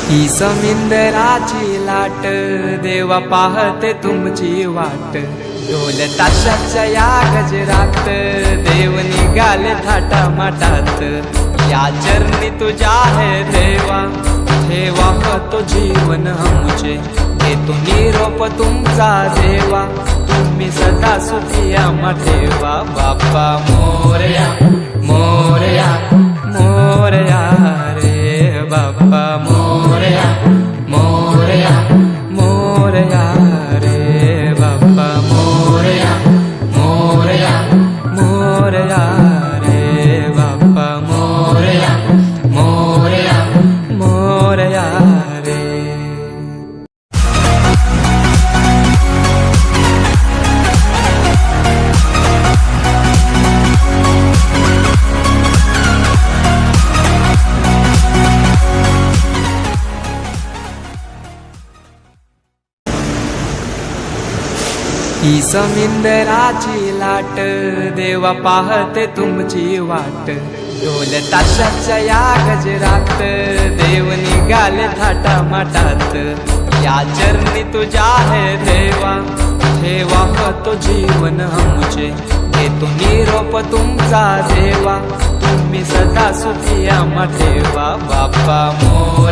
ही समिंदराची लाट देवा पाहते तुमची वाट। ढोल ताशाच्या या गजरात देव निघाले थाटामाटात। या चरणी तुझ्या है देवा ठेवा तो जीवन आमचे। घेतो निरोप तुमचा देवा तुम्ही सदा सुखी आम्हा ठेवा। बाप्पा मोरया मोरया मोरया रे बाप्पा मोरया मोरया मोरया रे बाप्पा मोरया मोरया मोरया रे बाप्पा मोरया मोरया मोरया रे। ही समिंदराची लाट देवा पाहते तुमची वाट। ढोल ताशाच्या या गजरात देव निघाले थाटामाटात। या चरणी तुझ्या है देवा ठेवा तो जीवन आमचे। घेतो निरोप तुमचा देवा तुम्ही सदा सुखी आम्हा ठेवा। बाप्पा मोरया